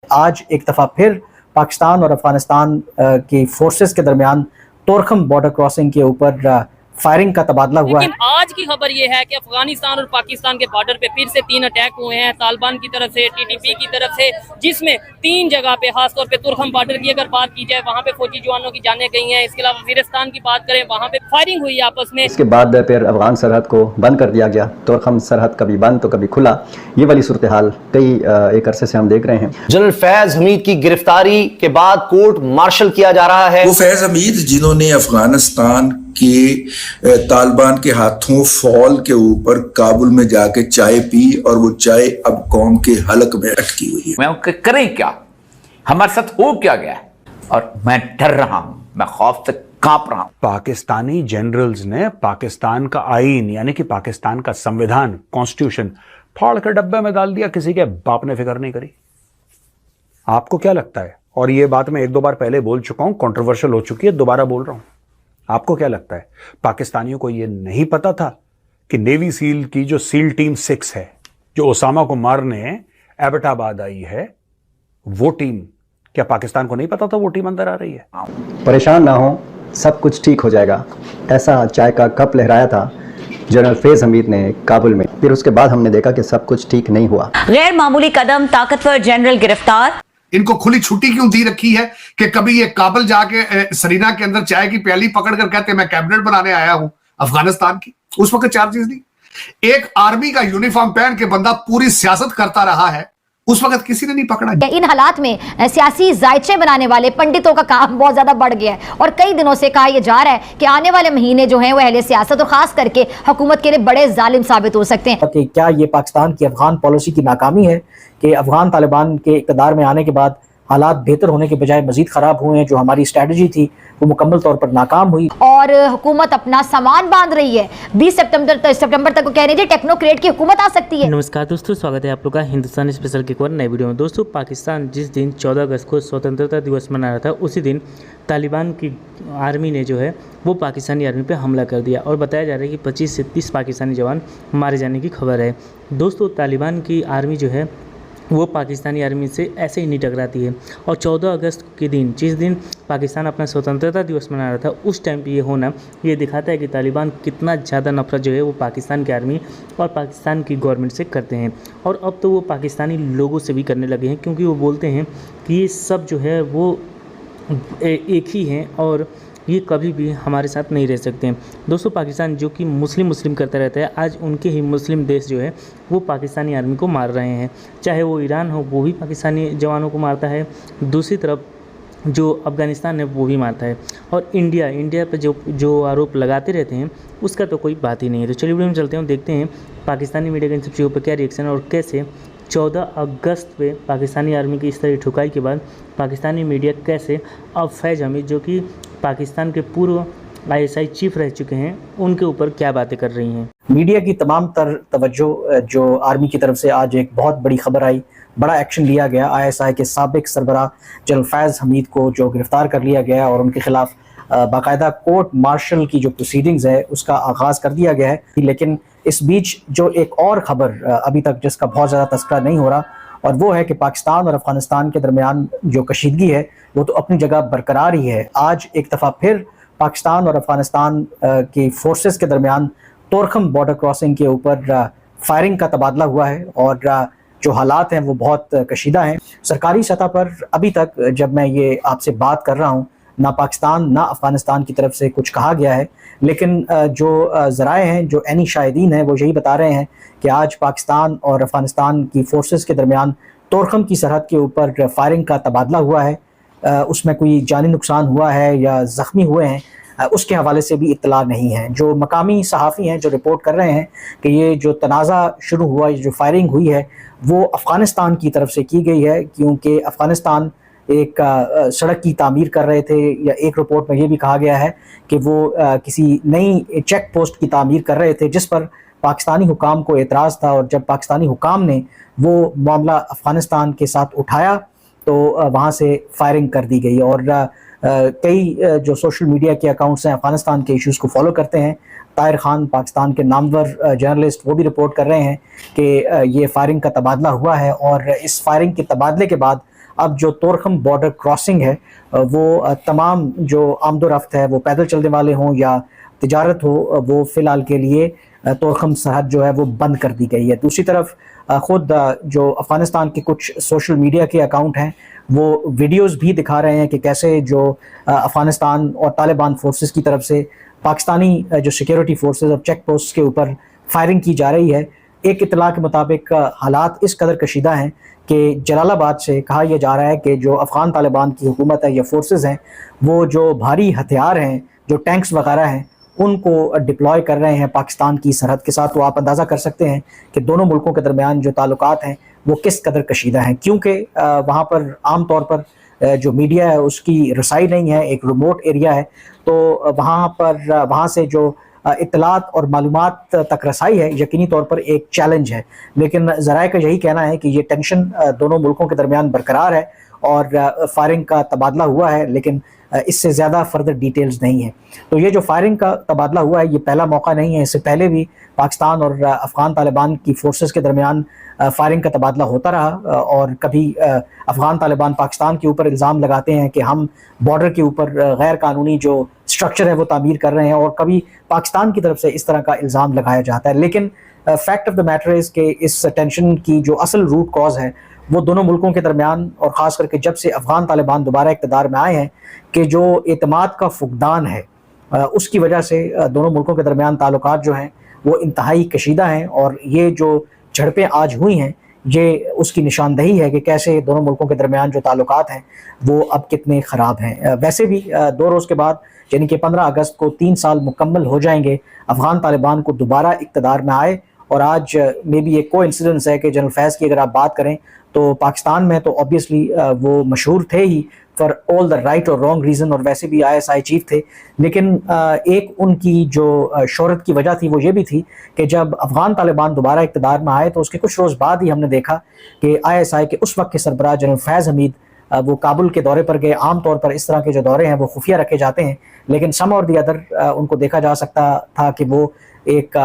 आज एक दफ़ा फिर पाकिस्तान और अफगानिस्तान की फोर्सेस के दरमियान तोरखम बॉर्डर क्रॉसिंग के ऊपर फायरिंग का तबादला हुआ है। लेकिन आज की खबर ये है कि अफगानिस्तान और पाकिस्तान के बॉर्डर पे फिर से 3 अटैक हुए हैं, तालिबान की तरफ से, टीटीपी की तरफ से, जिसमें 3 जगह पे, खासतौर पे तुरखम बॉर्डर की अगर बात की जाए वहाँ पे फौजी जवानों की जानें गई हैं। इसके अलावा वजीरिस्तान की बात करें, वहाँ पे फायरिंग हुई आपस में। इसके बाद फिर अफगान सरहद को बंद कर दिया गया। तुरखम सरहद कभी बंद तो कभी खुला, ये वाली सूरत हाल कई एक अरसे से हम देख रहे हैं। जनरल फैज हमीद की गिरफ्तारी के बाद कोर्ट मार्शल किया जा रहा है। वो फैज हमीद जिन्होंने अफगानिस्तान के तालिबान के हाथों फॉल के ऊपर काबुल में जाके चाय पी और वो चाय अब कौम के हलक में अटकी हुई है। मैं करें क्या, हमारे साथ हो क्या गया है, और मैं डर रहा हूं, मैं खौफ से कांप रहा हूं। पाकिस्तानी जनरल्स ने पाकिस्तान का आईन यानी कि पाकिस्तान का संविधान कॉन्स्टिट्यूशन फाड़ के डब्बे में डाल दिया, किसी के बाप ने फिक्र नहीं करी। आपको क्या लगता है, और ये बात मैं 1-2 बार पहले बोल चुका हूं, कंट्रोवर्शियल हो चुकी है, दोबारा बोल रहा हूं, आपको क्या लगता है पाकिस्तानियों को यह नहीं पता था कि नेवी सील की जो सील टीम 6 है, जो ओसामा को मारने एबटाबाद आई है, वो टीम, क्या पाकिस्तान को नहीं पता था वो टीम अंदर आ रही है? परेशान ना हो, सब कुछ ठीक हो जाएगा, ऐसा चाय का कप लहराया था जनरल फैज हमीद ने काबुल में। फिर उसके बाद हमने देखा कि सब कुछ ठीक नहीं हुआ। गैर मामूली कदम, ताकतवर जनरल गिरफ्तार। इनको खुली छुट्टी क्यों दी रखी है कि कभी ये काबुल जाके सरीना के अंदर चाय की प्याली पकड़कर कहते हैं मैं कैबिनेट बनाने आया हूं अफगानिस्तान की। उस वक्त चार्जेस नहीं। एक आर्मी का यूनिफॉर्म पहन के बंदा पूरी सियासत करता रहा है, उस वक्त किसी ने नहीं पकड़ा। इन हालात में सियासी जायचे बनाने वाले पंडितों का काम बहुत ज्यादा बढ़ गया है और कई दिनों से कहा यह जा रहा है कि आने वाले महीने जो हैं वो अहले सियासत और खास करके हुकूमत के लिए बड़े जालिम साबित हो सकते हैं। कि क्या ये पाकिस्तान की अफगान पॉलिसी की नाकामी है कि अफगान तालिबान के इक़्तिदार में आने के बाद हालात बेहतर होने के बजाय मजीद खराब हुए हैं। जो हमारी स्ट्रेटजी थी वो मुकम्मल तौर पर नाकाम हुई और हुकूमत अपना सामान बांध रही है। 20 सितंबर तक वो कह रही थी टेक्नोक्रेट की हुकूमत आ सकती है। नमस्कार दोस्तों, स्वागत है आप लोग का हिंदुस्तान स्पेशल के एक और नए वीडियो में। दोस्तों, पाकिस्तान जिस दिन 14 अगस्त को स्वतंत्रता दिवस मना रहा था, उसी दिन तालिबान की आर्मी ने जो है वो पाकिस्तानी आर्मी पे हमला कर दिया और बताया जा रहा है कि 25 से 30 पाकिस्तानी जवान मारे जाने की खबर है। दोस्तों, तालिबान की आर्मी जो है वो पाकिस्तानी आर्मी से ऐसे ही नहीं टकराती है और 14 अगस्त के दिन, जिस दिन पाकिस्तान अपना स्वतंत्रता दिवस मना रहा था, उस टाइम पे ये होना ये दिखाता है कि तालिबान कितना ज़्यादा नफरत जो है वो पाकिस्तान की आर्मी और पाकिस्तान की गवर्नमेंट से करते हैं। और अब तो वो पाकिस्तानी लोगों से भी करने लगे हैं, क्योंकि वो बोलते हैं कि ये सब जो है वो एक ही हैं और ये कभी भी हमारे साथ नहीं रह सकते हैं। दोस्तों, पाकिस्तान जो कि मुस्लिम करता रहता है, आज उनके ही मुस्लिम देश जो है वो पाकिस्तानी आर्मी को मार रहे हैं। चाहे वो ईरान हो, वो भी पाकिस्तानी जवानों को मारता है, दूसरी तरफ जो अफ़गानिस्तान है वो भी मारता है, और इंडिया पर जो आरोप लगाते रहते हैं उसका तो कोई बात ही नहीं है। तो चलिए वीडियो में चलते हैं, देखते हैं पाकिस्तानी मीडिया के इन सब चीज़ों पर क्या रिएक्शन है और कैसे 14 अगस्त पे पाकिस्तानी आर्मी की इस तरह ठुकाई के बाद पाकिस्तानी मीडिया कैसे अब फैज हमीद, जो कि पाकिस्तान के पूर्व ISI चीफ रह चुके हैं, उनके ऊपर क्या बातें कर रही हैं। मीडिया की तमाम तर तवज्जो जो आर्मी की तरफ से आज एक बहुत बड़ी खबर आई, बड़ा एक्शन लिया गया। ISI के साबिक सरबराह जनरल फैज हमीद को जो गिरफ्तार कर लिया गया और उनके खिलाफ बाकायदा कोर्ट मार्शल की जो प्रोसीडिंग्स है उसका आगाज़ कर दिया गया है। लेकिन इस बीच जो एक और ख़बर अभी तक जिसका बहुत ज़्यादा तस्करा नहीं हो रहा, और वो है कि पाकिस्तान और अफगानिस्तान के दरमियान जो कशीदगी है वो तो अपनी जगह बरकरार ही है। आज एक दफ़ा फिर पाकिस्तान और अफगानिस्तान की फोर्सेस के दरमियान तोरखम बॉर्डर क्रॉसिंग के ऊपर फायरिंग का तबादला हुआ है और जो हालात हैं वो बहुत कशीदा हैं। सरकारी सतह पर अभी तक जब मैं ये आपसे बात कर रहा हूँ, ना पाकिस्तान ना अफगानिस्तान की तरफ से कुछ कहा गया है, लेकिन जो ज़राए हैं, जो एनी शाहिदीन हैं, वो यही बता रहे हैं कि आज पाकिस्तान और अफगानिस्तान की फोर्सेस के दरमियान तोरखम की सरहद के ऊपर फायरिंग का तबादला हुआ है। उसमें कोई जानी नुकसान हुआ है या ज़ख्मी हुए हैं उसके हवाले से भी इत्तला नहीं है। जो मकामी सहाफ़ी हैं जो रिपोर्ट कर रहे हैं कि ये जो तनाज़ा शुरू हुआ, ये जो फायरिंग हुई है वो अफ़गानिस्तान की तरफ से की गई है, क्योंकि अफ़गानिस्तान एक सड़क की तामीर कर रहे थे, या एक रिपोर्ट में ये भी कहा गया है कि वो किसी नई चेक पोस्ट की तामीर कर रहे थे जिस पर पाकिस्तानी हुकाम को एतराज़ था, और जब पाकिस्तानी हुकाम ने वो मामला अफ़गानिस्तान के साथ उठाया तो वहाँ से फायरिंग कर दी गई। और कई जो सोशल मीडिया के अकाउंट्स हैं अफ़गानिस्तान के इश्यूज़ को फॉलो करते हैं, ताहिर खान पाकिस्तान के नामवर जर्नलिस्ट, वो भी रिपोर्ट कर रहे हैं कि ये फायरिंग का तबादला हुआ है और इस फायरिंग के तबादले के बाद अब जो तोरखम बॉर्डर क्रॉसिंग है वो तमाम जो आमदोरफ्त है, वो पैदल चलने वाले हों या तिजारत हो, वो फ़िलहाल के लिए तोरखम सरहद जो है वो बंद कर दी गई है। दूसरी तरफ ख़ुद जो अफ़गानिस्तान के कुछ सोशल मीडिया के अकाउंट हैं वो वीडियोस भी दिखा रहे हैं कि कैसे जो अफ़गानिस्तान और तालिबान फोर्सेस की तरफ से पाकिस्तानी जो सिक्योरिटी फोर्सेस और चेक पोस्ट के ऊपर फायरिंग की जा रही है। एक इत्तला के मुताबिक हालात इस कदर कशीदा हैं कि जलालाबाद से कहा यह जा रहा है कि जो अफ़गान तालिबान की हुकूमत है या फोर्सेस हैं वो जो भारी हथियार हैं, जो टैंक्स वगैरह हैं, उनको डिप्लॉय कर रहे हैं पाकिस्तान की सरहद के साथ। तो आप अंदाज़ा कर सकते हैं कि दोनों मुल्कों के दरमियान जो ताल्लुकात हैं वो किस कदर कशीदा हैं, क्योंकि वहाँ पर आम तौर पर जो मीडिया है उसकी रसाई नहीं है, एक रिमोट एरिया है, तो वहाँ से जो इत्तलात और मालूमात तक रसाई है यकीनी तौर पर एक चैलेंज है। लेकिन ज़राए का यही कहना है कि ये टेंशन दोनों मुल्कों के दरमियान बरकरार है और फायरिंग का तबादला हुआ है, लेकिन इससे ज़्यादा फर्दर डिटेल्स नहीं है। तो ये जो फायरिंग का तबादला हुआ है ये पहला मौका नहीं है, इससे पहले भी पाकिस्तान और अफ़गान तालिबान की फोर्सेस के दरमियान फायरिंग का तबादला होता रहा और कभी अफ़गान तालिबान पाकिस्तान के ऊपर इल्ज़ाम लगाते हैं कि हम बॉर्डर के ऊपर गैर कानूनी जो स्ट्रक्चर है वो तामीर कर रहे हैं, और कभी पाकिस्तान की तरफ से इस तरह का इल्ज़ाम लगाया जाता है। लेकिन fact of the matter is कि इस टेंशन की जो असल रूट कॉज है वो दोनों मुल्कों के दरमियान, और ख़ास करके जब से अफ़गान तालिबान दोबारा इक़्तिदार में आए हैं, कि जो एतमाद का फुकदान है उसकी वजह से दोनों मुल्कों के दरमियान ताल्लुकात जो हैं वो इंतहाई कशीदा हैं। और ये जो झड़पें आज हुई हैं ये उसकी निशानदही है कि कैसे दोनों मुल्कों के दरमियान जो ताल्लुकात हैं वो अब कितने ख़राब हैं। वैसे भी 2 रोज़ के बाद यानी कि 15 अगस्त को 3 साल मुकम्मल हो जाएंगे अफ़गान तालिबान को दोबारा इक़्तिदार में आए। और आज मे बी एक कोइंसिडेंस है कि जनरल फैज़ की अगर आप बात करें तो पाकिस्तान में तो ऑब्वियसली वो मशहूर थे ही फॉर ऑल द राइट और रॉन्ग रीज़न, और वैसे भी ISI चीफ थे। लेकिन एक उनकी जो शोहरत की वजह थी वो ये भी थी कि जब अफ़गान तालिबान दोबारा इक़्तिदार में आए तो उसके कुछ रोज़ बाद ही हमने देखा कि ISI के उस वक्त के सरबराह जनरल फैज़ हमीद वो काबुल के दौरे पर गए। आम तौर पर इस तरह के जो दौरे हैं वो खुफिया रखे जाते हैं, लेकिन सम और दी अदर उनको देखा जा सकता था कि वो एक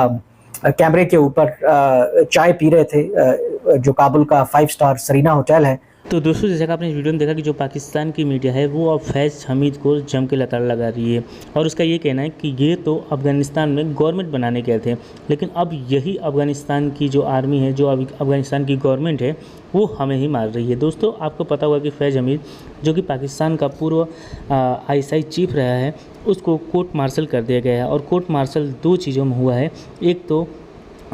कैमरे के ऊपर चाय पी रहे थे जो काबुल का 5 स्टार सरीना होटल है। तो दोस्तों जैसा कि आपने इस वीडियो में देखा कि जो पाकिस्तान की मीडिया है वो अब फैज़ हमीद को जम के लताड़ लगा रही है, और उसका ये कहना है कि ये तो अफ़गानिस्तान में गवर्नमेंट बनाने गए थे, लेकिन अब यही अफ़गानिस्तान की जो आर्मी है, जो अफ़गानिस्तान की गवर्नमेंट है, वो हमें ही मार रही है। दोस्तों आपको पता होगा कि फैज़ हमीद जो कि पाकिस्तान का पूर्व ISI चीफ रहा है उसको कोर्ट मार्शल कर दिया गया है, और कोर्ट मार्शल 2 चीज़ों में हुआ है। एक तो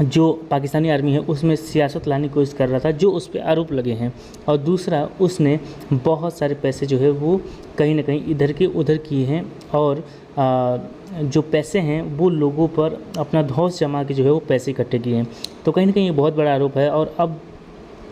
जो पाकिस्तानी आर्मी है उसमें सियासत लाने की कोशिश कर रहा था जो उस पर आरोप लगे हैं, और दूसरा उसने बहुत सारे पैसे जो है वो कहीं ना कहीं इधर के उधर किए हैं, और जो पैसे हैं वो लोगों पर अपना धौंस जमा के जो है वो पैसे इकट्ठे किए हैं। तो कहीं ना कहीं ये बहुत बड़ा आरोप है, और अब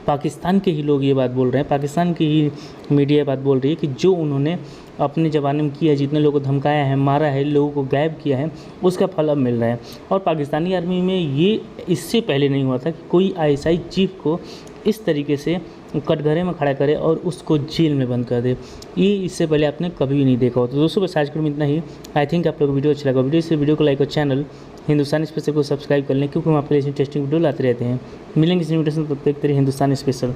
पाकिस्तान के ही लोग ये बात बोल रहे हैं, पाकिस्तान की ही मीडिया ये बात बोल रही है कि जो उन्होंने अपने ज़माने में किया, जितने लोगों को धमकाया है, मारा है, लोगों को गायब किया है, उसका फल अब मिल रहा है। और पाकिस्तानी आर्मी में ये इससे पहले नहीं हुआ था कि कोई ISI चीफ को इस तरीके से कटघरे में खड़ा करे और उसको जेल में बंद कर दे, ये इससे पहले आपने कभी भी नहीं देखा हो। तो दोस्तों बस आज के में इतना ही। आई थिंक आप लोगों को वीडियो अच्छा लगा। वीडियो को लाइक और चैनल हिंदुस्तान स्पेशल को सब्सक्राइब कर लें, क्योंकि हम आपके लिए इंटरेस्टिंग वीडियो लाते रहते हैं। मिलेंगे इस इन्विटेशन तब तक तेरे हिंदुस्तान स्पेशल।